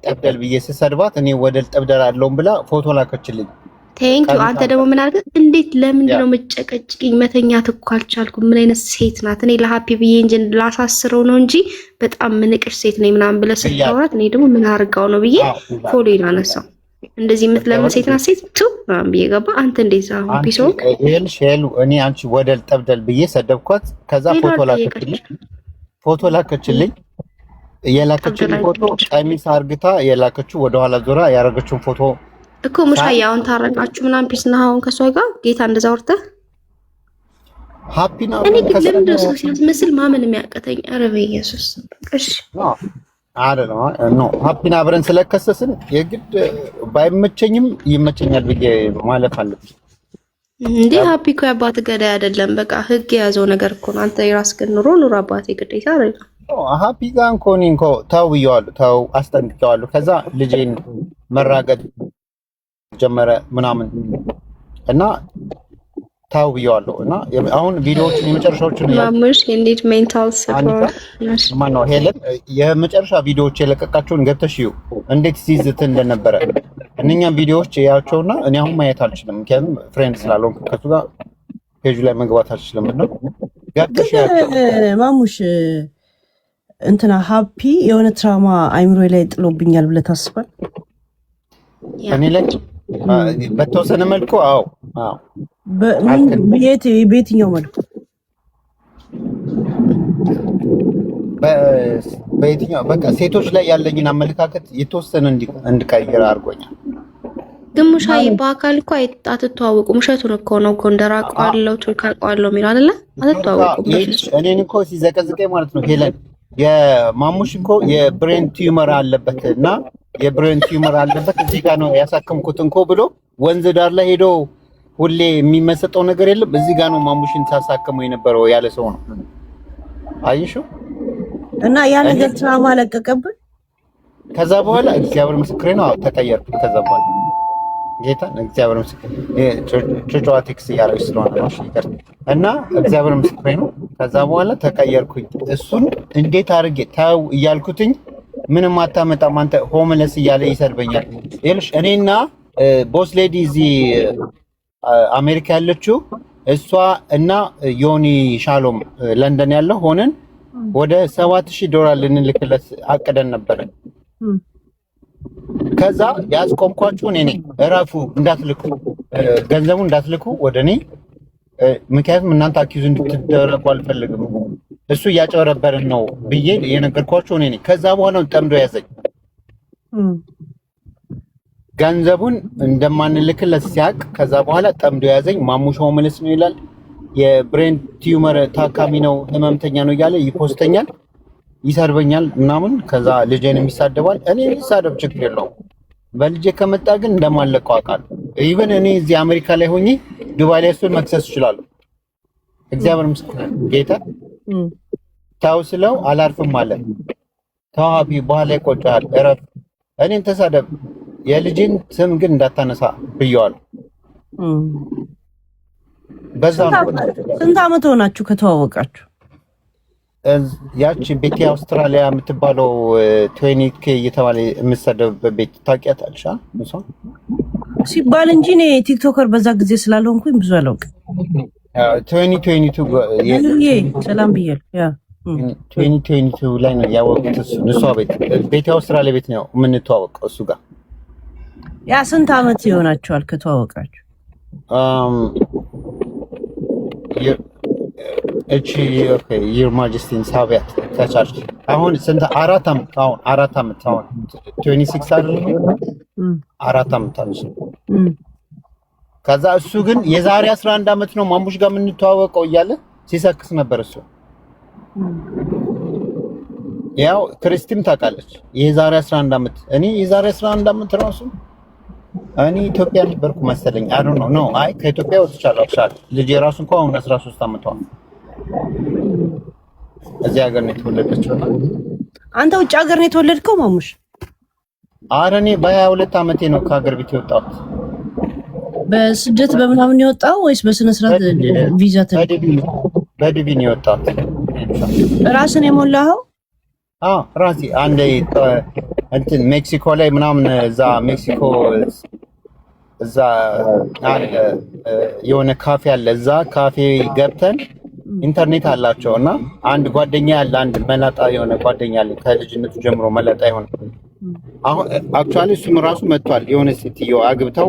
ጠብደል ብዬ ስሰድባት እኔ ወደል ጠብደል አለውም ብላ ፎቶ ላከችልኝ። ቴንክ ዩ። አንተ ደግሞ ምን አድርገህ እንዴት ለምንድን ነው መጨቀጭቅኝ? መተኛት እኮ አልቻልኩም። ምን አይነት ሴት ናት? እኔ ለሀፒ ብዬ እንጂ ላሳስረው ነው እንጂ በጣም ምንቅሽ ሴት ነኝ ምናምን ብለህ ስታወራት እኔ ደግሞ ምን አድርጋው ነው ብዬ ፎሎ አነሳው። እንደዚህ የምትለምን ሴት ናት ሴት ቱ ምናምን ብዬ ገባ። አንተ እንዴት አሁን ቢሶክ እኔ አንቺ ወደል ጠብደል ብዬ ሰደብኳት። ከዛ ፎቶ ላከችልኝ። የላከችልኝ ፎቶ ቀሚስ አርግታ የላከችው ወደኋላ ዞራ ያረገችውን ፎቶ እኮ ሙሻዬ አሁን ታረቃችሁ ምናምን ፒስ ነው አሁን ከሷ ጋር ጌታ እንደዛ ወርተህ ሃፒ ነው። እኔ ግን ለምን ደስ ሲያስመስል ማመን የሚያቀተኝ? ኧረ በኢየሱስ እሺ አይደለም ኖ ሃፒን አብረን ስለከሰስን የግድ ባይመቸኝም ይመቸኛል ብዬ ማለፍ አለብኝ እንዴ። ሃፒ እኮ የአባት ገዳይ አይደለም። በቃ ህግ የያዘው ነገር እኮ ነው። አንተ የራስህን ኑሮ አባቴ ግዴታ አይደለም። ሃፒ ጋር እንኮ ተው ብየዋለሁ፣ ተው አስጠንቅቄዋለሁ። ከዛ ልጄን መራገጥ ጀመረ ምናምን እና ታው ብየዋለሁ። እና አሁን ቪዲዮዎችን የመጨረሻዎችን ማሙሽ እንዴት ሜንታል ሰፖርት ማነው ሄለን የመጨረሻ ቪዲዮዎች የለቀቃቸውን ገብተሽ ይዩ እንዴት ሲዝት እንደነበረ እነኛም ቪዲዮዎች ያያቸውና እኔ አሁን ማየት አልችልም፣ ምክንያቱም ፍሬንድ ስላልሆንኩ ከሱ ጋር ፔጁ ላይ መግባት አልችልም። እና ገብተሽ ያያቸው ማሙሽ እንትና ሃፒ የሆነ ትራማ አይምሮ ላይ ጥሎብኛል ብለህ ታስባል? እኔ ላይ በተወሰነ መልኩ አዎ በየትኛው መልኩ በየትኛው በቃ ሴቶች ላይ ያለኝን አመለካከት የተወሰነ እንድቀይር አድርጎኛል። ግን ሙሻዬ በአካል እኮ አትተዋወቁም። ውሸቱን እኮ ነው። ጎንደር አውቀዋለሁ ቱርክ አውቀዋለሁ የሚለው አይደለ? አትተዋወቁም። እኔን እኮ ሲዘቀዝቀኝ ማለት ነው ሄለን የማሙሽ እኮ የብሬን ቲዩመር አለበት እና የብሬን ቲዩመር አለበት እዚህ ጋር ነው ያሳከምኩት እንኮ ብሎ ወንዝ ዳር ላይ ሄዶ ሁሌ የሚመሰጠው ነገር የለም። እዚህ ጋር ነው ማሙሽን ሳሳከመው የነበረው ያለ ሰው ነው። አይሹ እና ያ ነገር ትራማ ለቀቀብን። ከዛ በኋላ እግዚአብሔር ምስክሬ ነው ተቀየርኩ። ከዛ በኋላ ጌታ እግዚአብሔር ምስክሬ ጮጮዋ ቴክስ ያለው ስለሆነ ነው ይቀር እና እግዚአብሔር ምስክሬ ነው። ከዛ በኋላ ተቀየርኩኝ። እሱን እንዴት አድርጌ ታው እያልኩትኝ ምንም አታመጣም አንተ ሆምለስ እያለ ይሰርበኛል። ይልሽ እኔና ቦስ ሌዲ እዚህ አሜሪካ ያለችው እሷ እና ዮኒ ሻሎም ለንደን ያለው ሆነን ወደ $7000 ልንልክለት አቅደን ነበር። ከዛ ያስቆምኳችሁ እኔ እራፉ እንዳትልኩ ገንዘቡ እንዳትልኩ ወደኔ፣ ምክንያቱም እናንተ አኪዩዝ እንድትደረጉ አልፈልግም። እሱ እያጨበረበርን ነው ብዬ የነገርኳችሁ እኔ። ከዛ በኋላ ጠምዶ ያዘኝ። ገንዘቡን እንደማንልክለት ሲያቅ ከዛ በኋላ ጠምዶ ያዘኝ። ማሙሽ ሆምለስ ነው ይላል፣ የብሬን ቲዩመር ታካሚ ነው፣ ህመምተኛ ነው እያለ ይፖስተኛል፣ ይሰርበኛል ምናምን። ከዛ ልጄንም ይሳደባል። እኔ ይሳደብ ችግር የለውም፣ በልጄ ከመጣ ግን እንደማለቀው አውቃለሁ። ኢቭን እኔ እዚህ አሜሪካ ላይ ሆኜ ዱባይ ላይ እሱን መክሰስ እችላለሁ። እግዚአብሔር ምስክር ጌታ ታው ስለው አላርፍም ማለት ታዋቢ በኋላ ይቆጫል። እረፍ፣ እኔን ተሳደብ፣ የልጅን ስም ግን እንዳታነሳ ብየዋለሁ። በዛ ነው። ስንት ዓመት ሆናችሁ ከተዋወቃችሁ? ያቺ ቤቴ አውስትራሊያ የምትባለው 20K እየተባለ የምትሰደብበት ቤት ታውቂያታለሽ? እሷ ሲባል እንጂ እኔ ቲክቶከር በዛ ጊዜ ስላልሆንኩኝ ብዙ አላውቅም። 2022 ሰላም ብያለሁ። ያ 2022 ላይ ነው ያወቁት። እሷ ቤቴ አውስትራሊያ ቤት ነው የምንተዋወቀው እሱ ጋር። ያ ስንት ዓመት ይሆናችኋል ከተዋወቃችሁ? እቺ ኦኬ ዩር ማጀስቲን ሳቢያት ተቻች አሁን ስንት አራት ዓመት አሁን 26 አይደለም 4 ዓመት አለሽ። ከዛ እሱ ግን የዛሬ 11 ዓመት ነው ማሙሽ ጋር የምንተዋወቀው እያለ ሲሰክስ ነበር እሱ። ያው ክርስቲም ታውቃለች የዛሬ 11 ዓመት እኔ የዛሬ 11 ዓመት ራሱ እኔ ኢትዮጵያ ነበርኩ መሰለኝ። አይ ዶንት ኖ አይ ከኢትዮጵያ ወጥቻለሁ። አክቹዋሊ ልጅ የራሱ እንኳን አሁን 13 ዓመቷ ነው። እዚህ ሀገር ነው የተወለደችው። አንተ ውጭ ሀገር ነው የተወለድከው ማሙሽ? ኧረ እኔ በ22 ዓመቴ ነው ከሀገር ቤት የወጣሁት። በስደት በምናምን የወጣው ወይስ በስነ ስርዓት ቪዛ በዲቪ ነው የወጣሁት። ራስን የሞላኸው? ራሴ አንዴ እንትን ሜክሲኮ ላይ ምናምን እዛ ሜክሲኮ እዛ አለ የሆነ ካፌ አለ። እዛ ካፌ ገብተን ኢንተርኔት አላቸው እና አንድ ጓደኛ ያለ አንድ መላጣ የሆነ ጓደኛ አለ ከልጅነቱ ጀምሮ መላጣ የሆነ አሁን አክቹአሊ እሱም ራሱ መጥቷል። የሆነ ሴትዮ አግብታው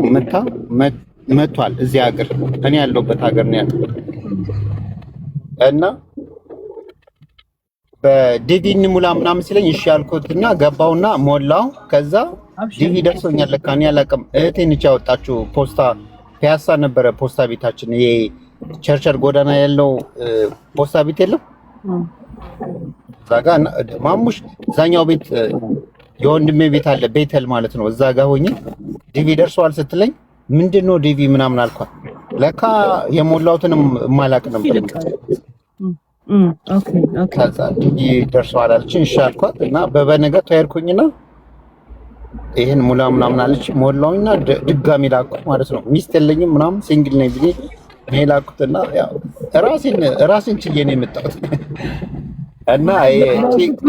መጥቷል እዚህ ሀገር እኔ ያለሁበት ሀገር ነው ያለው እና በዲቪ እንሙላ ምናምን ሲለኝ እሺ ያልኩትና ገባውና ሞላው። ከዛ ዲቪ ደርሶኛል ለካ እኔ አላውቅም። እህቴ ነች ያወጣችው። ፖስታ ፒያሳ ነበረ ፖስታ ቤታችን። ይሄ ቸርቸር ጎዳና ያለው ፖስታ ቤት የለም እዛ ጋ ማሙሽ እዛኛው ቤት የወንድሜ ቤት አለ ቤተል ማለት ነው። እዛ ጋር ሆኜ ዲቪ ደርሷል ስትለኝ ምንድነው ዲቪ ምናምን አልኳት። ለካ የሞላውትንም ማላቅ ነበር። ኦኬ ኦኬ ከዛ ዲቪ ደርሷል አለችኝ። እሺ አልኳት እና በበነገት ተያርኩኝና ይሄን ሙላ ምናምን አለች። ሞላውኝና ድጋሚ ላኩት ማለት ነው። ሚስት የለኝም ምናምን ሲንግል ነኝ ብዬ እኔ ላኩትና ያው ራሴን ችዬ ነው የመጣሁት። እና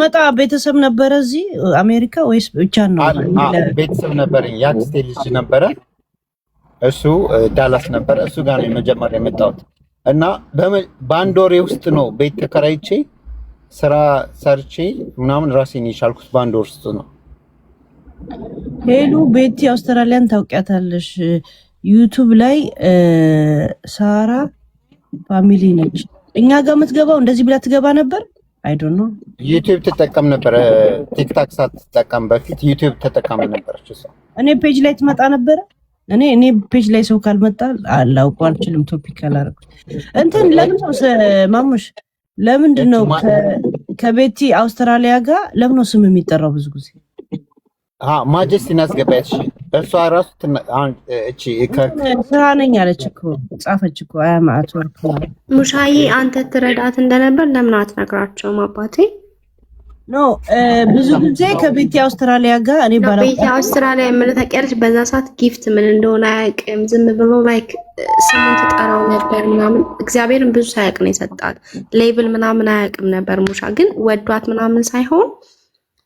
መጣ ቤተሰብ ነበረ እዚህ አሜሪካ ወይስ ብቻ ነው? ቤተሰብ ነበረኝ። የአክስቴ ልጅ ነበረ፣ እሱ ዳላስ ነበረ። እሱ ጋር ነው መጀመሪያ የመጣሁት እና በአንድ ወሬ ውስጥ ነው ቤት ተከራይቼ ስራ ሰርቼ ምናምን ራሴን የቻልኩት በአንድ ወር ውስጥ ነው። ሄሉ ቤቲ አውስትራሊያን ታውቂያታለሽ? ዩቲዩብ ላይ ሳራ ፋሚሊ ነች። እኛ ጋር የምትገባው እንደዚህ ብላ ትገባ ነበር። አይ ዶንት ኖ ዩቲዩብ ትጠቀም ነበር። ቲክታክ ሳትጠቀም በፊት ዩቲዩብ ተጠቃሚ ነበረች እሷ። እኔ ፔጅ ላይ ትመጣ ነበረ። እኔ ፔጅ ላይ ሰው ካልመጣ አላውቀው አልችልም። ቶፒክ አላረኩ እንትን ለምን ነው ማሙሽ? ለምንድን ነው ከቤቲ አውስትራሊያ ጋር ለምን ነው ስም የሚጠራው ብዙ ጊዜ? ማጀስቲን አስገባች። እሷ ራሱ እቺ ስራ ነኝ አለች እኮ ጻፈች እኮ አያማአት ወርክ ሙሻዬ አንተ ትረዳት እንደነበር ለምን አትነግራቸውም አባቴ? ኖ ብዙ ጊዜ ከቤቲ አውስትራሊያ ጋር እኔ ባላ ቤቲ አውስትራሊያ የምልታቀርች በዛ ሰዓት ጊፍት ምን እንደሆነ አያውቅም። ዝም ብሎ ላይክ ስሙን ትጠራው ነበር ምናምን። እግዚአብሔርን ብዙ ሳያውቅ ነው የሰጣት። ሌብል ምናምን አያውቅም ነበር። ሙሻ ግን ወዷት ምናምን ሳይሆን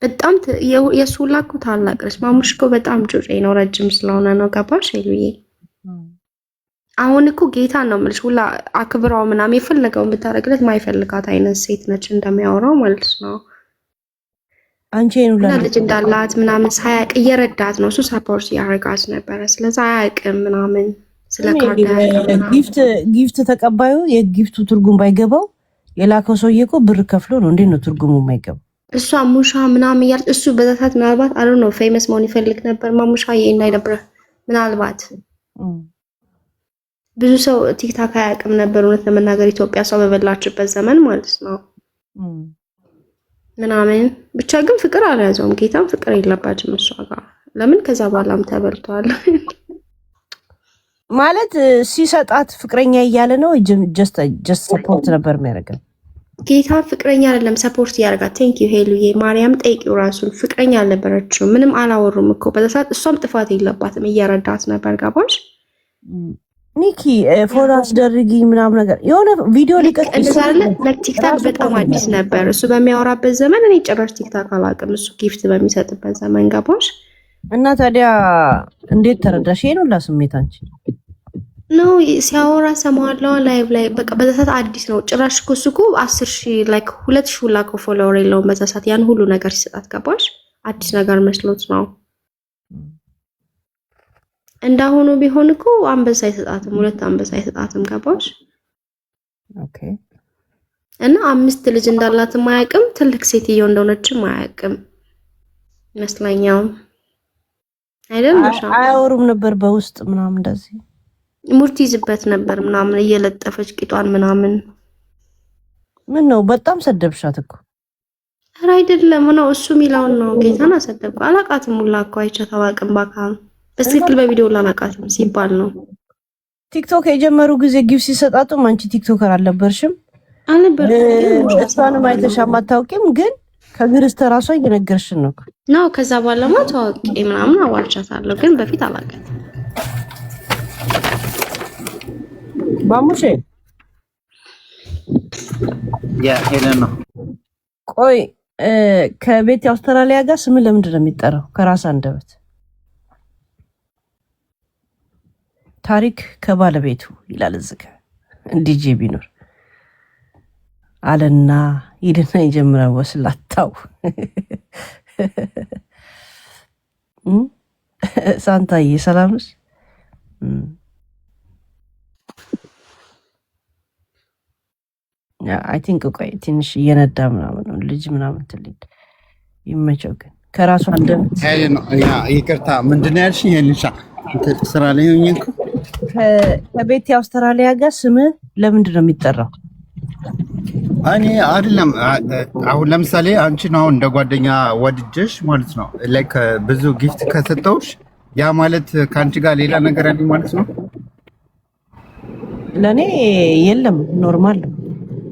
በጣም የሱ ላኩ ታላቅሽ ማሙሽ እኮ በጣም ጩጬ ነው፣ ረጅም ስለሆነ ነው። ገባሽ ሄሉዬ? አሁን እኮ ጌታ ነው የምልሽ ሁላ አክብራው ምናምን የፈለገውን ብታረግለት ማይፈልጋት አይነት ሴት ነች እንደሚያወራው ማለት ነው። አንቺ ነው ልጅ እንዳላት ምናምን ሳያውቅ እየረዳት ነው። እሱ ሰፖርት ያደርጋት ነበረ። ስለዚህ አያውቅም ምናምን ስለ ካርዳ ጊፍት ተቀባዩ የጊፍቱ ትርጉም ባይገባው የላከው ሰውዬ እኮ ብር ከፍሎ ነው። እንዴት ነው ትርጉሙ የማይገባው? እሷ ሙሻ ምናምን እያለች እሱ በዛ ሰዓት ምናልባት አሉ ነው ፌመስ መሆን ይፈልግ ነበር። ማሙሻ እንዳይደብረ ምናልባት ብዙ ሰው ቲክታክ አያውቅም ነበር እውነት ለመናገር ኢትዮጵያ ሰው በበላችበት ዘመን ማለት ነው ምናምን። ብቻ ግን ፍቅር አልያዘውም። ጌታም ፍቅር የለባትም እሷ ጋር። ለምን ከዛ በኋላም ተበልቷል ማለት ሲሰጣት ፍቅረኛ እያለ ነው። ጀስት ሰፖርት ነበር የሚያደርገው። ጌታ ፍቅረኛ አይደለም ሰፖርት ያደርጋት። ቴንክ ዩ ሄሉዬ ማርያም ጠይቂው። ራሱን ፍቅረኛ አልነበረችው። ምንም አላወሩም እኮ በዛ ሰዓት። እሷም ጥፋት የለባትም እየረዳት ነበር። ገባሽ ኒኪ? ፎሎ አስደርጊ ምናምን ነገር የሆነ ቪዲዮ ሊቀጥልሳለ ለቲክታክ በጣም አዲስ ነበር እሱ በሚያወራበት ዘመን። እኔ ጭራሽ ቲክታክ አላውቅም እሱ ጊፍት በሚሰጥበት ዘመን። ገባሽ? እና ታዲያ እንዴት ተረዳሽ? ይሄ ነው ለስሜት አንቺ ነው ሲያወራ ሰማዋለሁ ላይቭ ላይ። በቃ በዛ ሰዓት አዲስ ነው ጭራሽ እኮ እሱ እኮ 10,000 ላይክ 2,000 ሁላ እኮ ፎሎወር የለውም በዛ ሰዓት። ያን ሁሉ ነገር ሲሰጣት ገባሽ? አዲስ ነገር መስሎት ነው። እንዳሁኑ ቢሆን እኮ አንበሳ አይሰጣትም፣ 2 አንበሳ አይሰጣትም። ገባሽ? ኦኬ። እና 5 ልጅ እንዳላትም አያውቅም። ትልቅ ሴትዮ እንደሆነችም አያውቅም ይመስለኛል። አይደለም አያወሩም ነበር በውስጥ ምናምን እንደዚህ ሙርት ይዝበት ነበር ምናምን እየለጠፈች ቂጧን ምናምን። ምን ነው በጣም ሰደብሻት እኮ። ኧረ አይደለም ነው እሱ ሚላውን ነው። ጌታን አሰደብኩ። አላቃትም ሁላ እኮ አይቻት አላቅም። በአካል በትክክል በቪዲዮ አላቃትም ሲባል ነው። ቲክቶክ የጀመሩ ጊዜ ጊፍት ሲሰጣጡም አንቺ ቲክቶከር አልነበርሽም? አልነበርኩም። እሷንም አይተሻም አታውቂም፣ ግን ከግርስተ ራሷ እየነገርሽን ነው ነው። ከዛ በኋላማ ታውቂ ምናምን አዋርቻታለሁ፣ ግን በፊት አላውቃትም። ማሙሼ ያ ሄለን ነው። ቆይ ከቤት የአውስትራሊያ ጋር ስም ለምንድን ነው የሚጠራው? ከራስ አንደበት ታሪክ ከባለቤቱ ይላል እዚህ ዲጄ ቢኖር አለና ይድና ይጀምራል ወስላታው ሳንታዬ ሰላምስ አይ ቲንክ ቆይ ትንሽ እየነዳ ምናምን ነው ልጅ ምናምን ትልኝ ይመቸው። ግን ከራሱ አንደበት ይቅርታ ምንድን ነው ያልሽኝ? ይሄንሻ ስራ ላይ ሆኜ እኮ ከቤት የአውስትራሊያ ጋር ስም ለምንድን ነው የሚጠራው? እኔ አይደለም አሁን ለምሳሌ አንቺን አሁን እንደ ጓደኛ ወድጀሽ ማለት ነው ላይክ ብዙ ጊፍት ከሰጠውሽ ያ ማለት ከአንቺ ጋር ሌላ ነገር ያለኝ ማለት ነው? ለእኔ የለም ኖርማል ነው።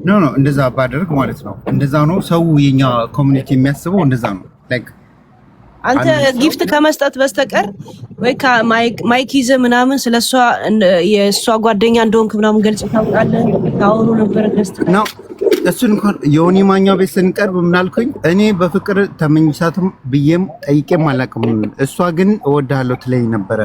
ኖ እንደዛ ባደርግ ማለት ነው እንደዛ ነው ሰው የኛ ኮሚኒቲ የሚያስበው እንደዛ ነው። ላይክ አንተ ጊፍት ከመስጠት በስተቀር ወይ ማይክ ይዘህ ምናምን ስለሷ የሷ ጓደኛ እንደሆንክ ምናምን ገልጽ ታውቃለህ? ታወሩ ነበር ገስት ነው እሱን እንኳን የሆኒ ማኛው ቤት ስንቀርብ ምናልኩኝ እኔ በፍቅር ተመኝሳትም ብዬም ጠይቄም አላውቅም። እሷ ግን እወድሃለሁ ትለኝ ነበረ።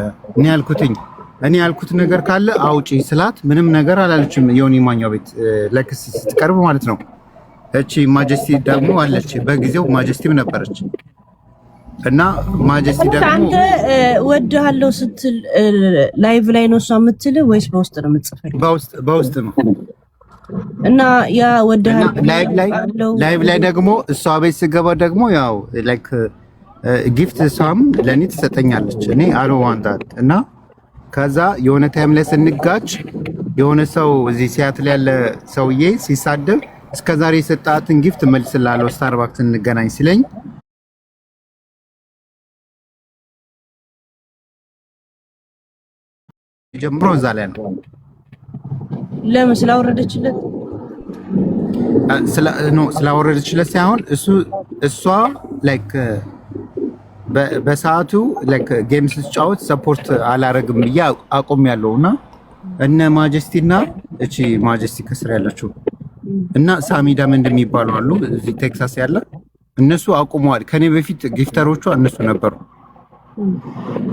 እኔ ያልኩት ነገር ካለ አውጪ ስላት ምንም ነገር አላለችም። የሆኒ ማኛው ቤት ለክስ ስትቀርብ ማለት ነው። እቺ ማጀስቲ ደግሞ አለች፣ በጊዜው ማጀስቲም ነበረች እና ማጀስቲ ደግሞ አንተ እወድሃለሁ ስትል ላይቭ ላይ ነው እሷ የምትል ወይስ በውስጥ ነው የምትጽፈው? በውስጥ ነው። እና ያ ወድሃለሁ ላይቭ ላይ ደግሞ እሷ ቤት ስገባ ደግሞ ያው ላይክ ጊፍት እሷም ለኔ ትሰጠኛለች። እኔ አሮ ዋንዳት እና ከዛ የሆነ ታይም ላይ ስንጋጭ የሆነ ሰው እዚህ ሲያትል ያለ ሰውዬ ሲሳደብ እስከዛሬ የሰጣትን ጊፍት መልስላለሁ ስታርባክስ እንገናኝ ሲለኝ ጀምሮ እዛ ላይ ነው። ለምን ስላወረደችለት ስላወረደችለት ሳይሆን እሷ ላይክ በሰዓቱ ላይክ ጌም ስትጫወት ሰፖርት አላረግም ብዬ አቆሚያለሁና እነ ማጀስቲና እቺ ማጀስቲ ከስር ያለችው እና ሳሚዳም እንደሚባሉ አሉ እዚህ ቴክሳስ ያለ እነሱ አቁመዋል። ከኔ በፊት ጊፍተሮቿ እነሱ ነበሩ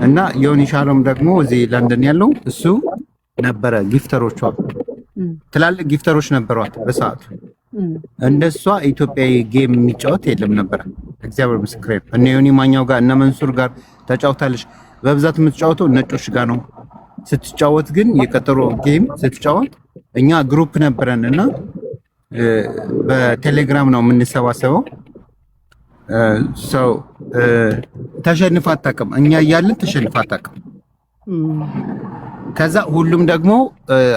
እና ዮኒ ሻሎም ደግሞ እዚህ ለንደን ያለው እሱ ነበረ ጊፍተሮቿ። ትላልቅ ጊፍተሮች ነበሯት በሰዓቱ። እንደሷ ኢትዮጵያዊ ጌም የሚጫወት የለም ነበር። እግዚአብሔር ምስክሬ ነው። እነ ዮኒ ማኛው ጋር እነ መንሱር ጋር ተጫውታለች። በብዛት የምትጫወተው ነጮች ጋር ነው። ስትጫወት ግን የቀጠሮ ጌም ስትጫወት እኛ ግሩፕ ነበረንና በቴሌግራም ነው የምንሰባሰበው። ሰው ተሸንፋ አታውቅም። እኛ እያልን ተሸንፋ አታውቅም። ከዛ ሁሉም ደግሞ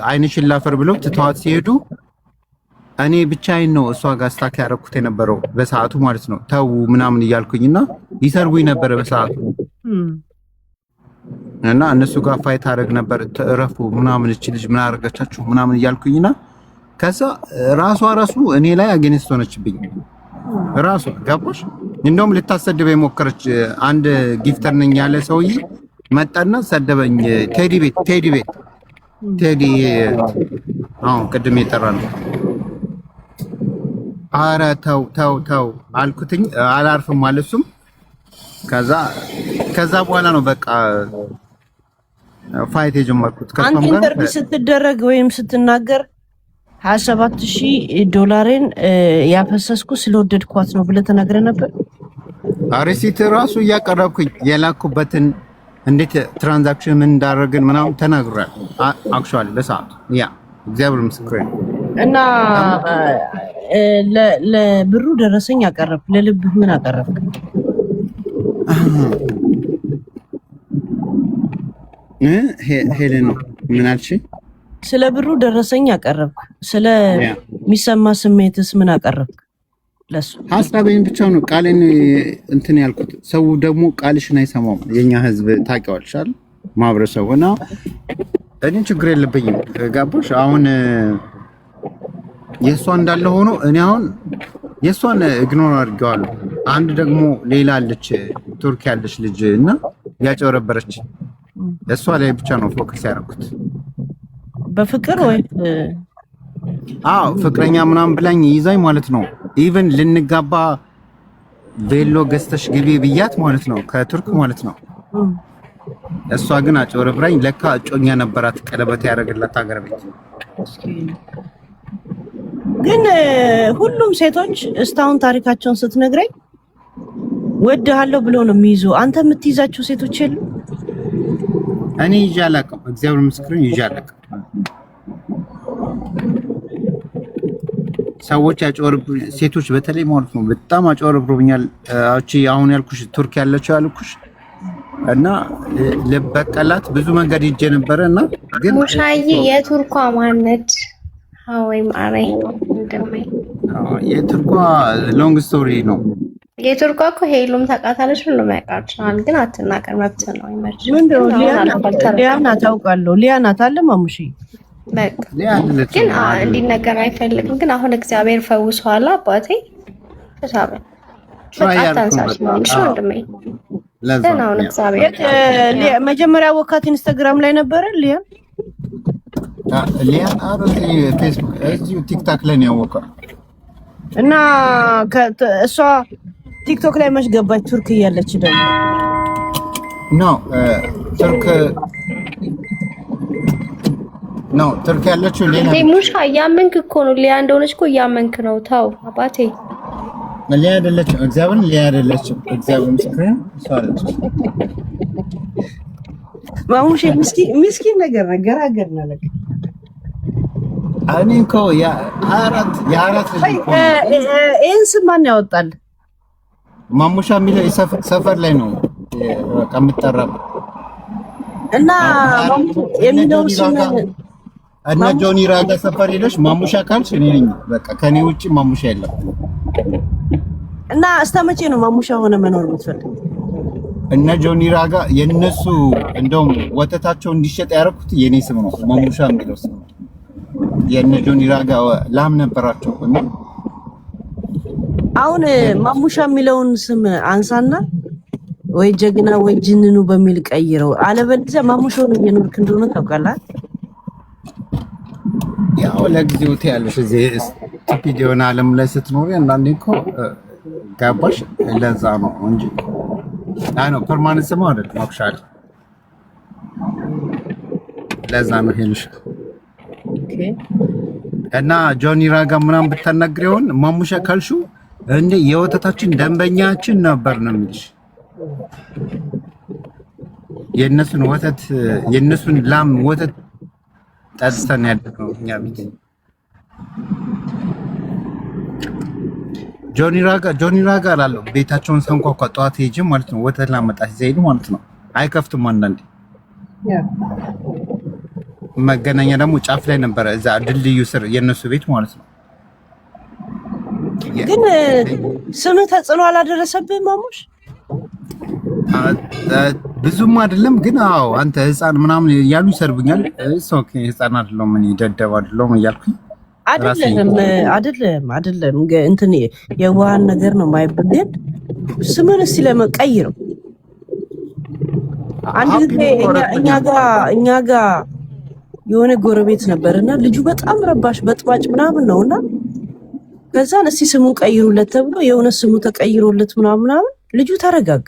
አይንሽን ላፈር ብለው ትተዋት ሲሄዱ እኔ ብቻዬን ነው እሷ ጋር ስታክ ያደረኩት የነበረው በሰዓቱ ማለት ነው። ተው ምናምን እያልኩኝና ይሰርቡኝ ነበር በሰዓቱ እና እነሱ ጋር ፋይት አደረግ ነበር። ተረፉ ምናምን እቺ ልጅ ምን አደረገቻችሁ ምናምን እያልኩኝና ከዛ ራሱ እኔ ላይ አገነስት ሆነችብኝ። ራሱ ገባሽ? እንደውም ልታሰድበ የሞከረች አንድ ጊፍተር ነኝ ያለ ሰውዬ መጣና ሰደበኝ። ቴዲ አሁን ቅድም የጠራ ነው። ኧረ ተው አልኩትኝ። አላርፍም አለሱም። ከዛ በኋላ ነው በቃ ፋይት የጀመርኩት። አንተ ኢንተርቪው ስትደረግ ወይም ስትናገር $27,000 ያፈሰስኩ ስለወደድኳት ነው ብለህ ተናግረህ ነበር። ሪሲት ራሱ እያቀረብኩኝ የላኩበትን እንዴት ትራንዛክሽን ምን እንዳደረግን ምናምን ተናግሯል። አክቹአሊ በሰዓቱ ያ እግዚአብሔር ምስክሬ ነው። እና ለብሩ ደረሰኝ አቀረብክ፣ ለልብህ ምን አቀረብክ? ሄለን ምን አልሽኝ? ስለ ብሩ ደረሰኝ አቀረብክ፣ ስለ የሚሰማ ስሜትስ ምን አቀረብክ? ለሱ ሀሳቤን ብቻ ነው ቃሌን እንትን ያልኩት። ሰው ደግሞ ቃልሽን አይሰማም። የኛ ህዝብ ታውቂዋለሽ አይደል? ማህበረሰቡ እና እኔ ችግር የለብኝም። ጋቦሽ አሁን የሷ እንዳለ ሆኖ እኔ አሁን የሷን ኢግኖር አድርጌዋለሁ። አንድ ደግሞ ሌላ አለች ቱርክ ያለች ልጅ እና ያጨረበረች እሷ ላይ ብቻ ነው ፎከስ ያደረኩት። በፍቅር ወይ ፍቅረኛ ምናምን ብላኝ ይዛኝ ማለት ነው። ኢቭን ልንጋባ ቬሎ ገዝተሽ ግቢ ብያት ማለት ነው፣ ከቱርክ ማለት ነው። እሷ ግን አጭበርብራኝ ለካ እጮኛ ነበራት ቀለበት ያደረገላት ሀገር ቤት። ግን ሁሉም ሴቶች እስካሁን ታሪካቸውን ስትነግረኝ ወድሃለሁ ብሎ ነው የሚይዙ። አንተ የምትይዛቸው ሴቶች የሉ? እኔ ይዤ አላውቅም፣ እግዚአብሔር ምስክርን ይዤ አላውቅም። ሰዎች ያጭበረብሩ ሴቶች በተለይ ማለት ነው በጣም አጭበርብሩኛል። አቺ አሁን ያልኩሽ ቱርክ ያለችው ያልኩሽ እና ለበቀላት ብዙ መንገድ ሄጄ ነበረና ግን ሙሻዬ የቱርኳ ማነች? ወይ ማረኝ እንደማይ የቱርኳ ሎንግ ስቶሪ ነው። የቱርኳ እኮ ሄሉም ታውቃታለች፣ ሁሉም ያውቃቸዋል። ግን አትናገር መብት ነው። ይመች ምንድነው? ሊያና ታውቃለሁ። ሊያና ታለ ማሙሺ በቃ ግን እንዲነገር አይፈልግም። ግን አሁን እግዚአብሔር ፈውሷል አባቴ ተሳበ በቃታንሳሽ ነው እሺ ወንድሜ። ለዛው ነው እግዚአብሔር መጀመሪያ ወካት ኢንስታግራም ላይ ነበረ ሊያ አሮዚ ፌስቡክ እዚሁ ቲክታክ ላይ ነው ያወቀው እና እሷ ቲክቶክ ላይ መች ገባች? ቱርክ እያለች ደግሞ ቱርክ ያለችው ሌላ ሙሻ እያመንክ እኮ ነው። ሊያ እንደሆነች እኮ እያመንክ ነው። ተው አባቴ ሊያ አይደለችም። እግዚአብሔር ሊያ አይደለችም። እግዚአብሔር ምስክሬን ሷለች። ማሙሽ ምስኪን ነገር ገራገር ነው ለካ እኔ እኮ የአራት ይሄን ስም ማን ያወጣል? ማሙሻ የሚለው ሰፈር ላይ ነው በቃ የምትጠራበት እና የሚለው ስም እና ጆኒ ራጋ ሰፈር ሄደሽ ማሙሻ ካልሽ እኔ ነኝ በቃ ከኔ ውጪ ማሙሻ የለም። እና እስከመቼ ነው ማሙሻ ሆነ መኖር የምትፈልግ? እና ጆኒ ራጋ የነሱ እንደውም ወተታቸው እንዲሸጥ ያደረኩት የኔ ስም ነው ማሙሻ የሚለው ስም ነው። የነ ጆኒ ራጋ ላም ነበራቸው እና አሁን ማሙሻ የሚለውን ስም አንሳና ወይ ጀግና ወይ ጅንኑ በሚል ቀይረው፣ አለበለዚያ ማሙሻውን እየኖርክ እንደሆነ ታውቃለህ። ያው ለጊዜው ትያለሽ እዚህ ስቲፒድ የሆነ ዓለም ላይ ስትኖሪ አንዳንዴ እኮ ገባሽ። ለዛ ነው እንጂ አይ ነው ፐርማነንት ስም አይደል ማክሻል። ለዛ ነው ሄልሽ እና ጆኒ ራጋ ምናምን ብታናግሪውን ማሙሻ ካልሹ እንደ የወተታችን ደንበኛችን ነበር ነው የሚልሽ። የነሱን ወተት የነሱን ላም ወተት ጠጥተን ያደረው እኛ ቤት ጆኒ ራጋ አላለው። ቤታቸውን ሰንኳኳ ጠዋት ሄጄ ማለት ነው ወተት ላመጣ ሲሄዱ ማለት ነው አይከፍቱም። አንዳንዴ መገናኛ ደግሞ ጫፍ ላይ ነበረ እዛ ድልድዩ ስር የነሱ ቤት ማለት ነው። ግን ስም ተጽዕኖ አላደረሰብህም ማሙሽ? ብዙም አይደለም ግን አዎ አንተ ህፃን ምናምን እያሉ ይሰርቡኛል። ኦኬ ህፃን አይደለም ምን ይደደብ አይደለም እያልኩኝ አይደለም እንትን የዋሃን ነገር ነው ማይበገድ ስምን እስቲ ለመቀየር አንድ ጊዜ እኛ ጋር የሆነ ጎረቤት ነበርና ልጁ በጣም ረባሽ በጥባጭ ምናምን ነውና ከዛን እስቲ ስሙን ቀይሩለት ተብሎ የሆነ ስሙ ተቀይሮለት ምናምን ልጁ ተረጋጋ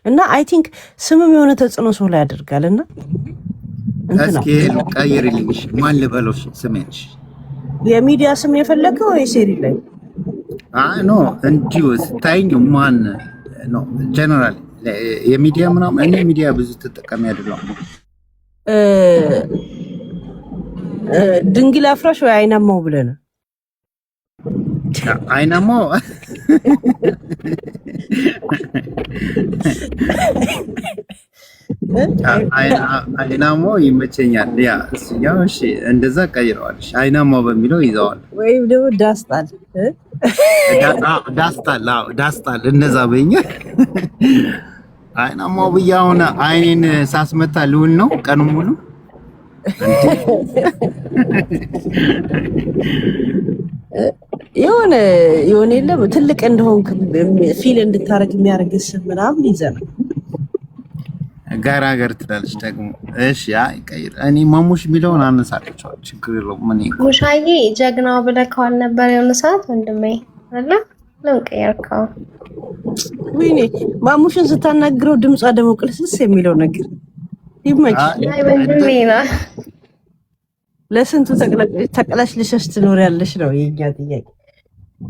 እና አይ ቲንክ ስምም የሆነ ተጽዕኖ ሰው ላይ ያደርጋልና እስኪ ቀይርልኝሽ ማን ልበሎሽ ስሜንሽ የሚዲያ ስም የፈለገው ወይ ሴሪ ላይ አይ ኖ እንዲሁ ስታይኝ ማን ኖ ጀነራል የሚዲያ ምናምን እኔ ሚዲያ ብዙ ተጠቃሚ አይደለም። ድንግል አፍራሽ ወይ አይናማው ብለህ ነው? አይናማው አይናማው ይመቸኛል። ያ ያው እሺ እንደዛ ቀይረዋልሽ አይናማው በሚለው ይዘዋል። ወይም ደግሞ ዳስጣል እንደዛ በእኛ አይናማው ብያውና አይኔን ሳስመታ ልውል ነው ቀኑ ሙሉ የሆነ የለም ትልቅ እንደሆንክ ፊል እንድታረግ የሚያደርግ ስም ምናምን ይዘናል። ጋራገር ትላለች ደግሞ። እሺ አይ ቀይር። እኔ ማሙሽ የሚለውን አነሳለሁ ችግር የለውም። ምን ሙሻዬ ጀግናው ብለህ ካል ነበር የሆነ ሰዓት ወንድሜ አይደል? ለምን ቀየርከው? ወይኔ ማሙሽን ስታናግረው ድምጿ ደግሞ ቅልስልስ የሚለው ነገር ይመች። አይ ወንድሜ ነው። ለስንቱ ተቀላሽልሽሽ ትኖሪያለሽ ነው የኛ ጥያቄ።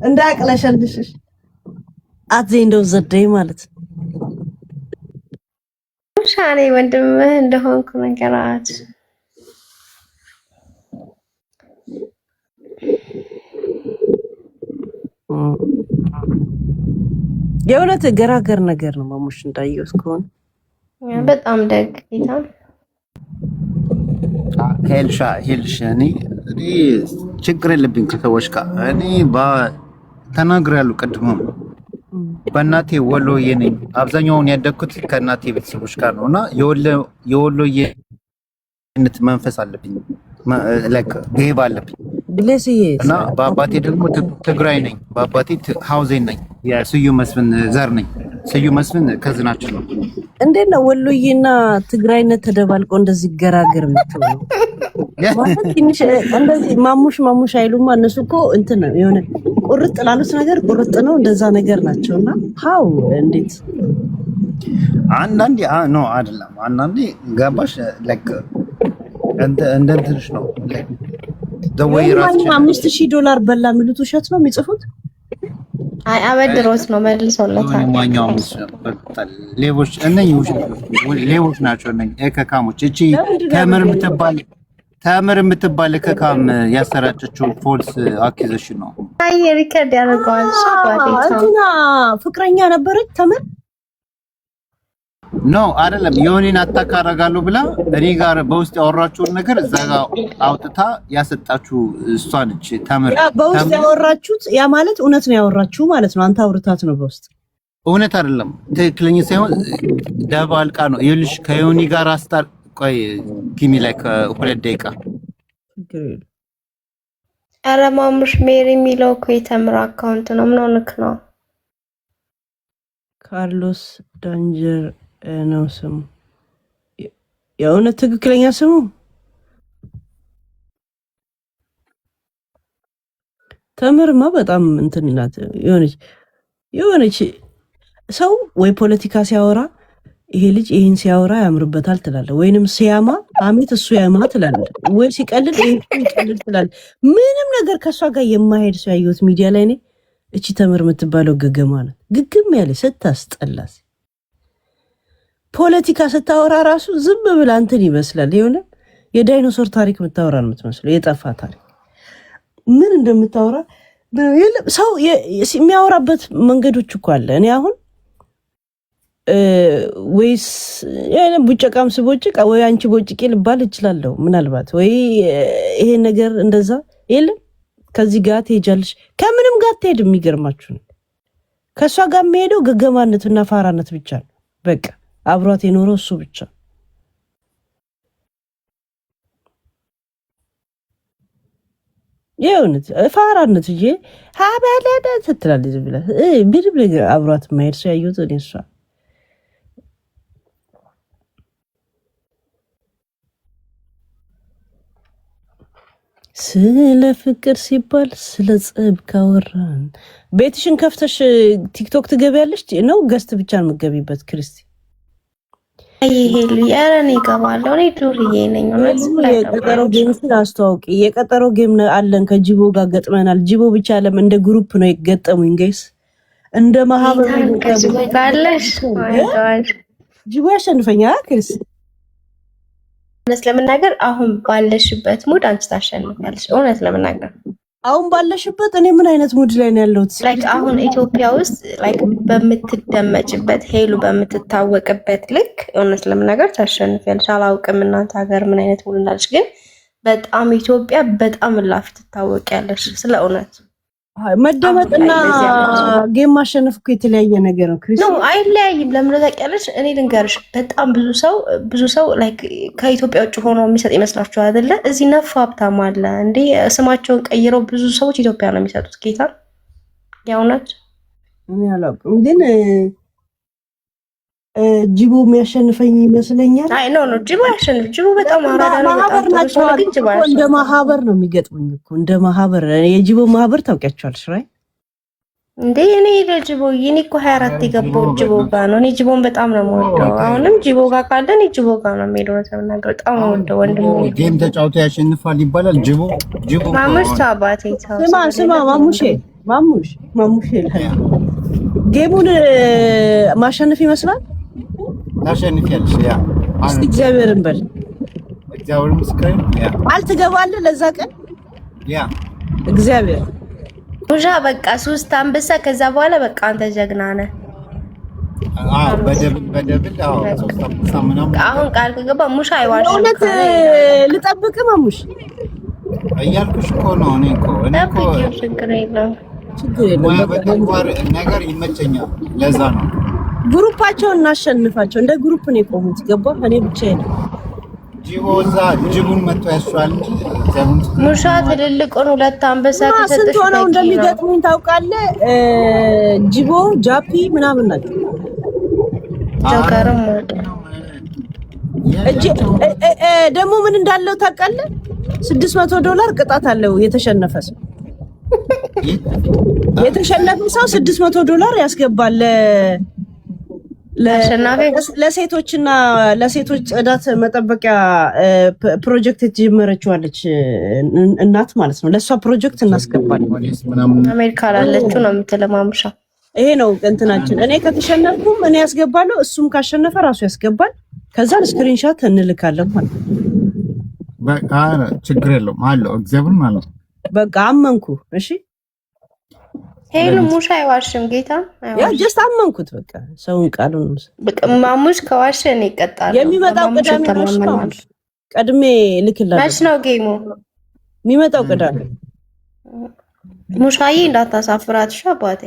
እንዳቀላሽልሽሽ አትዘይ እንደው ዘደይ ማለት ሻኔ ወንድምህ እንደሆንኩ ነገራት። የእውነት ገራገር ነገር ነው ማሙሽ እንዳየው እስከሆነ በጣም ደግ ጌታ ሄልሽ እኔ ችግር የለብኝ ከሰዎች ጋር እኔ ተናግሬያለሁ። ቀድሞም በእናቴ ወሎዬ ነኝ። አብዛኛውን ያደግኩት ከእናቴ ቤተሰቦች ጋር ነው እና የወሎዬነት መንፈስ አለብኝ ብሄብ አለብኝ እና በአባቴ ደግሞ ትግራይ ነኝ። በአባቴ ሀውዜን ነኝ። የስዩም መስፍን ዘር ነኝ። ስዩም መስፍን ከዝናችን ነው። እንዴት ነው ወሎዬና ትግራይነት ተደባልቆ እንደዚህ ገራገር የምትሆነው? ማለት ትንሽ እንደዚህ ማሙሽ አይሉማ እነሱ እኮ እንትን ነው የሆነ ቁርጥ ላሉት ነገር ቁርጥ ነው እንደዛ ነገር ናቸውና ሃው እንዴት አንዳንዴ ነው አይደለም። አንዳንዴ ገባሽ እንደ እንትንሽ ነው ደወይ ራስ $5,000 በላ የሚሉት ውሸት ነው የሚጽፉት። አይ አበድሮት ነው መልሶለታል። ማኛው ሌቦች ሌቦች ናቸው እነኝ እከካሞች። እቺ ተምር የምትባል እከካም ያሰራጨችው ፎልስ አኪዜሽን ነው። አይ ሪከርድ ያደርገዋል። እንትና ፍቅረኛ ነበረች ተምር ኖ አይደለም። የሆነን አታክ አደርጋለሁ ብላ እኔ ጋር በውስጥ ያወራችሁን ነገር እዛ ጋር አውጥታ ያሰጣችሁ እሷ ነች። ተምር በውስጥ ያወራችሁት ያ ማለት እውነት ነው ያወራችሁ ማለት ነው። አንተ አውርታት ነው በውስጥ እውነት አይደለም ትክክለኛ ሳይሆን ደባልቃ ነው። ይኸውልሽ ከዮኒ ጋር አስታር ቆይ ጊሚ ላይ ከሁለት ደቂቃ ኧረ ማሙሽ ሜሪ የሚለው እኮ የተምር አካውንት ነው። ምን ሆነክ ነው? ካርሎስ ዳንጀር ነው ስሙ። የእውነት ትክክለኛ ስሙ ተምርማ በጣም እንትን ናት። የሆነች ሰው ወይ ፖለቲካ ሲያወራ ይሄ ልጅ ይሄን ሲያወራ ያምርበታል ትላለህ፣ ወይንም ሲያማ አሜት እሱ ያማ ትላለህ፣ ወይ ሲቀልድ ይሄ ይቀልድ ትላለህ። ምንም ነገር ከሷ ጋር የማይሄድ ሰው ያየሁት ሚዲያ ላይ ነው። እቺ ተምር የምትባለው ገገማ ናት። ግግም ያለ ስታስጠላስ ፖለቲካ ስታወራ ራሱ ዝም ብላ እንትን ይመስላል። የሆነ የዳይኖሶር ታሪክ የምታወራ ነው የምትመስለው። የጠፋ ታሪክ ምን እንደምታወራ ሰው የሚያወራበት መንገዶች እኮ አለ። እኔ አሁን ወይስ ቡጨቃም ስቦጭቅ ወይ አንቺ ቦጭቄ ልባል እችላለሁ ምናልባት፣ ወይ ይሄን ነገር እንደዛ የለም ከዚህ ጋር ትሄጃለሽ። ከምንም ጋር ትሄድ። የሚገርማችሁ ነው ከእሷ ጋር የሚሄደው ገገማነትና ፋራነት ብቻ ነው። በቃ አብሯት የኖረው እሱ ብቻ። የእውነት ፋራነት እንጂ ሀበለደ ትላለች ብለህ ምንም ነገር አብሯት የማሄድ ሰው ያየሁት እኔ እሷ ስለ ፍቅር ሲባል ስለ ጸብ ካወራን ቤትሽን ከፍተሽ ቲክቶክ ትገቢያለሽ ነው ገስት ብቻ ነው የምትገቢበት? ክርስቲ ይሄሉ ያረን ይገባለሁ። እኔ ዱርዬ ነኝ። የቀጠሮ ጌም አስተዋውቂ። የቀጠሮ ጌም አለን ከጂቦ ጋር ገጥመናል። ጂቦ ብቻ አለም እንደ ግሩፕ ነው የገጠሙኝ ጋይስ። እንደ ማህበር ጂቦ ያሸንፈኛል ክርስቲ። እውነት ለመናገር አሁን ባለሽበት ሙድ አንቺ ታሸንፊያለሽ። እውነት ለመናገር አሁን ባለሽበት እኔ ምን አይነት ሙድ ላይ ነው ያለሁት? ላይክ አሁን ኢትዮጵያ ውስጥ ላይክ በምትደመጭበት ሄሉ በምትታወቅበት ልክ እውነት ለመናገር ታሸንፊያለሽ። አላውቅም እናንተ ሀገር ምን አይነት ሙድ እንዳለሽ፣ ግን በጣም ኢትዮጵያ በጣም ላፊ ትታወቂያለሽ። ስለ እውነት መደመጥና ጌም ማሸነፍ እኮ የተለያየ ነገር ነው ክሪስ። ነው አይለያይም። ለምን ታውቂያለሽ? እኔ ልንገርሽ፣ በጣም ብዙ ሰው ላይክ ከኢትዮጵያ ውጭ ሆኖ የሚሰጥ ይመስላችኋል አይደለ? እዚህ ነፍ ሀብታም አለ እንዴ! ስማቸውን ቀይረው ብዙ ሰዎች ኢትዮጵያ ነው የሚሰጡት። ጌታ የእውነት እኔ አላውቅም፣ ግን ጅቦ የሚያሸንፈኝ ይመስለኛል። አይ ኖ ጅቦ ያሸንፍ። ጅቦ በጣም አራዳ ነው። በጣም እንደ ማህበር ነው የሚገጥሙኝ እኮ እንደ ማህበር። የጅቦ ማህበር ታውቂያቸዋለሽ? ራይ እንዴ እኔ ለጅቦ እኔ እኮ 24 የገባው ጅቦ ጋር ነው። እኔ ጅቦን በጣም ነው የምወደው። አሁንም ጅቦ ጋር ካለ እኔ ጅቦ ጋር ነው የምሄደው። ተናገር በጣም ነው የምወደው ወንድሙ። ጌም ተጫውቶ ያሸንፋል ይባላል። ጅቦ ማሙሽ ታባቴ ታው ስማ ማሙሼ ጌሙን ማሸነፍ ይመስላል። ታሸንፊያለሽ። ያ እስቲ እግዚአብሔርን በል እግዚአብሔር ምስክር ያ አልትገባለህ ለዛ ቀን ያ እግዚአብሔር ሙሻ በቃ 3 አንበሳ ከዛ በኋላ በቃ አንተ ጀግና ነህ። በደብል 3 አንበሳ ምናምን አሁን ቃል ከገባ ሙሻ አይዋሽም። እውነት ልጠብቅ ማሙሽ እያልኩሽ እኮ ነው። እኔ እኮ ችግር የለውም በተግባር ነገር ይመቸኛል። ለዛ ነው ግሩፓቸውን እናሸንፋቸው። እንደ ግሩፕ ነው የቆሙት። ገባ እኔ ብቻዬን ጅቡን መጥቶ ያስዋል እንጂ ሙሻ ትልልቁን 2 አንበሳ ከሰጠሽ ስንት ሆነው እንደሚገጥሙኝ ታውቃለህ? ጅቦ ጃፒ ምናምን ናቸው። ጆከርም ደግሞ ምን እንዳለው ታውቃለህ? $600 ቅጣት አለው የተሸነፈ ሰው። የተሸነፈ ሰው $600 ያስገባል ለሴቶችና ለሴቶች ጽዳት መጠበቂያ ፕሮጀክት የተጀመረችዋለች እናት ማለት ነው። ለሷ ፕሮጀክት እናስገባለን። አሜሪካ ላለችው ነው የምትለማምሻ። ይሄ ነው እንትናችን። እኔ ከተሸነፍኩም እኔ ያስገባለሁ፣ እሱም ካሸነፈ ራሱ ያስገባል። ከዛ ስክሪንሾት እንልካለን ማለት ነው። በቃ ችግር የለውም አለው እግዚአብሔር ማለት ነው። በቃ አመንኩ። እሺ ሄሉ ሙሻ አይዋሽም። ጌታ ያ ጀስት አመንኩት። በቃ ሰውን ቃሉን በቃ ማሙሽ ከዋሸ እኔ እቀጣለሁ። የሚመጣው ቅዳሜ ነው። ቀድሜ ልክላለሁ። መች ነው ጌሙ የሚመጣው? ቅዳሜ። ሙሻዬ እንዳታሳፍራት እሺ አባቴ።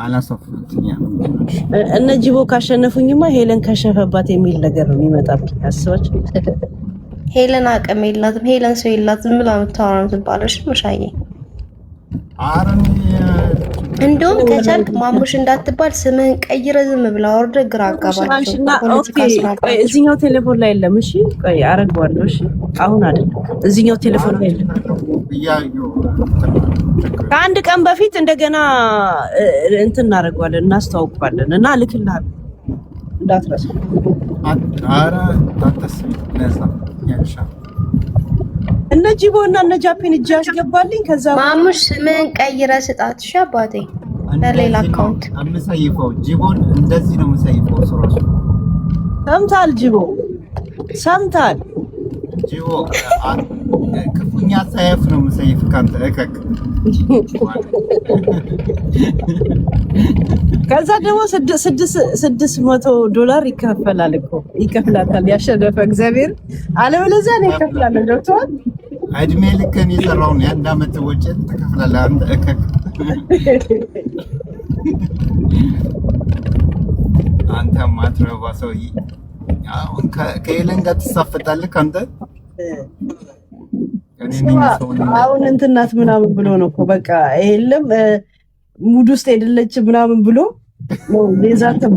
አላሳፍራትም። እነ ጅቦ ካሸነፉኝማ ሄለን ከሸፈባት የሚል ነገር ነው የሚመጣብኝ። አስባችሁ ሄለን አቅም የላትም። ሄለን ሰው የላትም ብላ የምታወራው ትባለሽ ሙሻዬ። እንደውም ከቻልክ ማሙሽ እንዳትባል ስምህን ቀይረህ ዝም ብላ ወርደ ግራ አጋባቸው። እዚህኛው ቴሌፎን ላይ የለም። እሺ ቆይ አረጋዋለሁ። እሺ አሁን አይደለም፣ እዚህኛው ቴሌፎን ላይ የለም። ከአንድ ቀን በፊት እንደገና እንትን እናደርገዋለን፣ እናስተዋውቃለን እና ልክልሃለሁ እንዳትረሳ። አረ ታተስም ነሳ ያሻ እነ ጂቦ እና እነ ጃፒን እጅ ያስገባልኝ። ከዛ ማሙሽ ምን ቀይረህ ስጣት እሺ አባቴ። ለሌላ አካውንት አምሳይፈው ጂቦን እንደዚህ ነው የምሰይፈው። ሶራሱ ሰምታል ጂቦ ሰምታል። ጂቦ ክፉኛ ሳይፍ ነው የምሰይፍ ካንተ እከክ። ከዛ ደግሞ $600 ይከፈላል እኮ ይከፍላታል ያሸነፈ እግዚአብሔር። አለበለዚያ ነው ይከፍላል። ዶክተር እድሜ ልክህን የሰራውን የአንድ ዓመት ወጪ ትከፍላለህ አንተ እከክ። አንተ ማትረባ ሰውዬ አሁን ከሄለን ጋር ትሳፈጣለህ አንተ። አሁን እንትን ናት ምናምን ብሎ ነው እኮ በቃ የለም ሙድ ውስጥ አይደለች ምናምን ብሎ ነው ለዛተም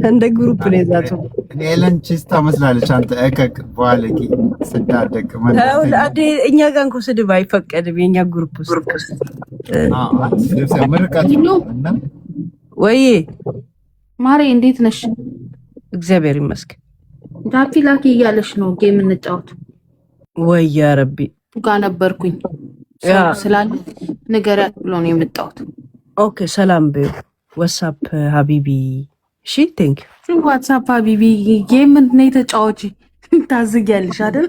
እንደ ግሩፕ ነው የዛተው። ሄለን ቺስታ መስላለች አንተ እከክ ባለቂ ስዳደቅ ማለት እኛ ጋር እንኳን ስድብ አይፈቀድም። የኛ ግሩፕ ውስጥ ምርቃት እና ወይ ማሬ እንዴት ነሽ? እግዚአብሔር ይመስገን። ዳፊ ላኪ እያለሽ ነው ጌም እንጫወት ወይ? ያ ረቢ ጋር ነበርኩኝ ስላለ ንገሪያት ብሎ ነው የመጣሁት። ኦኬ ሰላም በዩ ዋትስአፕ ሀቢቢ። እሺ ቴንክ ዩ ዋትስአፕ ሀቢቢ። ጌም ምንድን ነው የተጫወቺ? ታዝጊያለሽ አይደል?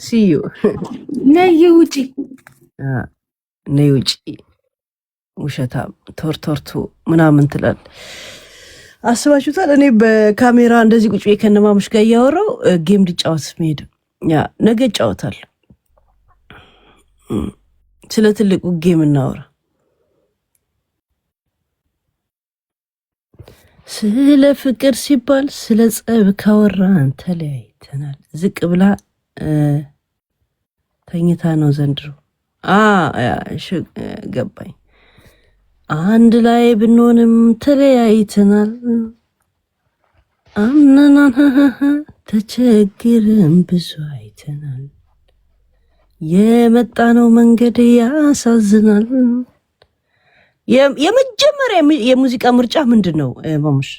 ሲዩ ነይ ውጪ ነይ ውጪ። ውሸታም ቶርቶርቱ ምናምን ትላል። አስባችሁታል? እኔ በካሜራ እንደዚህ ቁጭ ብዬ ከነማሙሽ ጋር እያወራው ጌም ሊጫወት መሄድ ያ ነገ እጫወታለሁ። ስለ ትልቁ ጌም እናወራ። ስለ ፍቅር ሲባል ስለ ጸብ ካወራን ተለያይተናል። ዝቅ ብላ ተኝታ ነው ዘንድሮ። ገባኝ። አንድ ላይ ብንሆንም ተለያይተናል። አምነናን ተቸግረን ብዙ አይተናል። የመጣነው መንገድ ያሳዝናል። የመጀመሪያ የሙዚቃ ምርጫ ምንድነው ማሙሽ?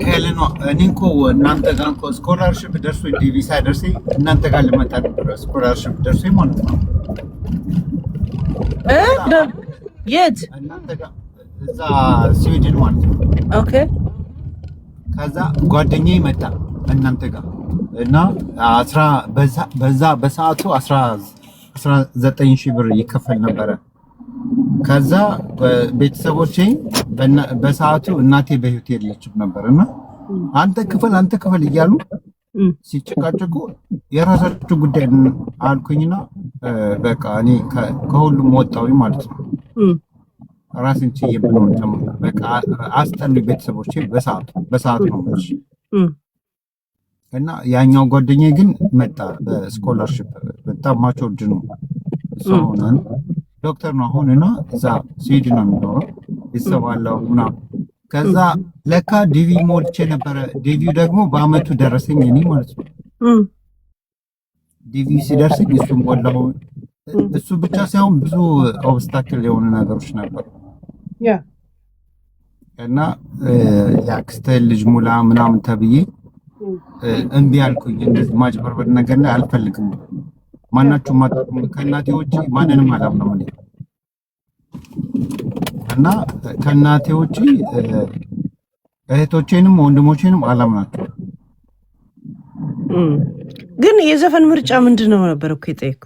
ሄለኖ እኔ እኮ እናንተ ጋር እኮ ስኮላርሺፕ ደርሶ ዲቪ ሳይደርሰኝ እናንተ ጋር ልመጣ ነበር። ስኮላርሺፕ ደርሶኝ ማለት ነው። የት? እናንተ ጋር እዛ ስዊድን ማለት ነው። ኦኬ። ከዛ ጓደኛዬ መጣ እናንተ ጋር እና በዛ በሰዓቱ 19,000 ብር ይከፈል ነበረ። ከዛ ቤተሰቦቼ በሰዓቱ እናቴ በህይወት የለችም ነበርና አንተ ክፈል እያሉ ሲጨቃጨቁ የራሳችሁ ጉዳይ አልኩኝና በቃ እኔ ከሁሉም ወጣሁኝ ማለት ነው። ራስን ችዬ ብኖር ጀመርኩ። በቃ አስጠሉ ቤተሰቦቼ በሰዓቱ ነው ማለት እና ያኛው ጓደኛዬ ግን መጣ በስኮላርሺፕ በጣም ማቾርድ ነው ሰውነን ዶክተር ነው አሁን እና እዛ ስዊድን ነው የሚኖረው ቤተሰብ አለው ምናምን። ከዛ ለካ ዲቪ ሞልቼ ነበረ። ዲቪው ደግሞ በአመቱ ደረሰኝ እኔ ማለት ነው። ዲቪ ሲደርሰኝ እሱም ሞላው። እሱ ብቻ ሳይሆን ብዙ ኦብስታክል የሆኑ ነገሮች ነበሩ እና የአክስቴ ልጅ ሙላ ምናምን ተብዬ እምቢ አልኩኝ። እንደዚህ ማጭበርበር ነገር ላይ አልፈልግም። ማናችሁም ከእናቴ ውጪ ማንንም አላምነው እኔ እና ከእናቴ ውጪ እህቶቼንም ወንድሞቼንም አላምናቸውም። ግን የዘፈን ምርጫ ምንድነው ነበር እኮ የጠየኩ?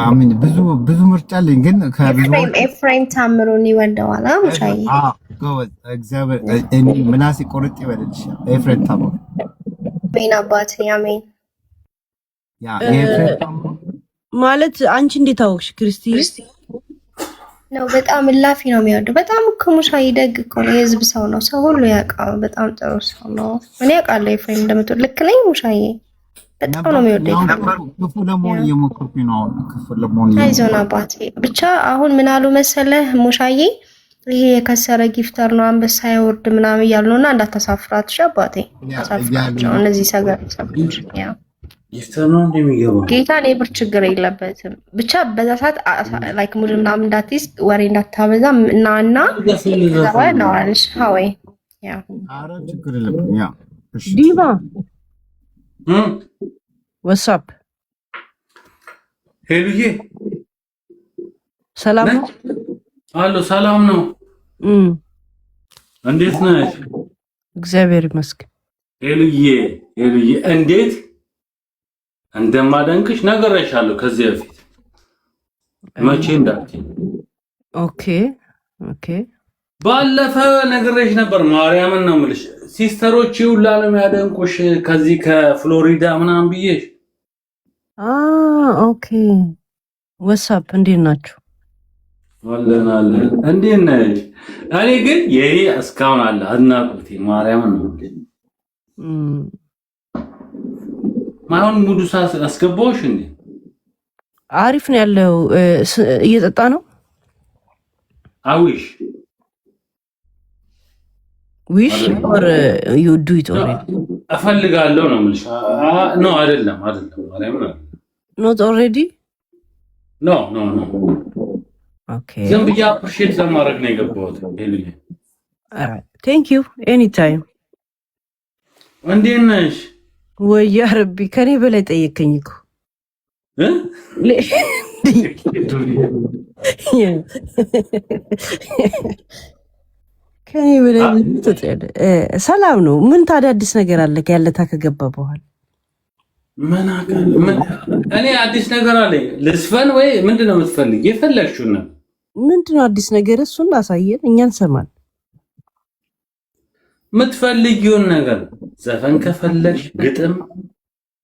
አሚን ብዙ ምርጫ አለኝ። ግን ከብዙ ኤፍሬም ታምሩን ይወደዋል ሙሻዬ። ጎበዝ እግዚአብሔር እኔ ምናሴ ቆርጥ ይበልልሽ። ኤፍሬም ታምሩ አሜን አባቴ አሜን። ኤፍሬም ታምሩ ማለት አንቺ እንዴት አወቅሽ? ክርስቲ ነው በጣም እላፊ ነው የሚወደው። በጣም እኮ ሙሻዬ ደግ እኮ ነው። የህዝብ ሰው ነው። ሰው ሁሉ ያውቃል። በጣም ጥሩ ሰው ነው። እኔ አውቃለሁ ኤፍሬም እንደምትወድ። ልክ ነኝ ሙሻዬ? በጣም ነው የሚወደው። ክፉ ለመሆን እየሞከርኩኝ ነው። ክፉ ለመሆን አይዞን አባቴ። ብቻ አሁን ምን አሉ መሰለህ ሙሻዬ፣ ይሄ የከሰረ ጊፍተር ነው አንበሳ ያወርድ ምናምን እያሉ ነውና እንዳታሳፍራት እሺ አባቴ። አሳፍራቸው እነዚህ ሰዎች ያ ጊፍተር ነው እንደሚገባው ጌታ እኔ ብር ችግር የለበትም። ብቻ በዛ ሰዓት ላይክ ሙድ ምናምን እንዳትይዝ ወሬ እንዳታበዛ እና ዘባይ ነው አለሽ ሀወይ ያ አረ ችግር የለብኝ ያ እሺ ዲባ ዋትስአፕ ሄሉዬ ሰላም ነው? አሎ ሰላም ነው። እንዴት ነሽ? እግዚአብሔር ይመስገን። ሄሉዬ እንዴት እንደማደንቅሽ ነገርሻለሁ ከዚህ በፊት መቼ እንዳትይ። ኦኬ ባለፈ ነገርሽ ነበር። ማርያምን ነው የምልሽ። ሲስተሮች ሁላ ነው የሚያደንቁሽ ከዚህ ከፍሎሪዳ ምናምን ብዬሽ። ኦኬ ዋትስአፕ እንዴት ናችሁ? አለን እንዴት ነሽ? እኔ ግን የኔ እስካሁን አለ አድናቆቴ ማርያምን ነው ማሁን ሙዱሳ አስገባውሽ እንዴ? አሪፍ ነው ያለው። እየጠጣ ነው አዊሽ ዊሽ ኦር ዩ ዱ ኢት ኦልሬዲ? እፈልጋለሁ ነው የምልሽ። ኖ አይደለም ማርያም ነው ኖት ኦልሬዲ ኖ ኦኬ ዝም ብዬ አፕሪሺየት ለማድረግ ነው የገባሁት። ሄሉዬ ቴንክ ዩ ኤኒ ታይም። እንዴት ነሽ? ወይ ያ ረቢ ከኔ በላይ ጠየቀኝ እኮ ከኔ በላይ ሰላም ነው። ምን ታዲያ አዲስ ነገር አለ? ያለታ ከገባ በኋላ እኔ አዲስ ነገር አለ ልስፈን ወይ ምንድነው የምትፈልግ? የፈለግሽው ነው ምንድነው አዲስ ነገር? እሱን አሳየን፣ እኛ እንሰማለን። የምትፈልጊውን ነገር ዘፈን ከፈለግሽ ግጥም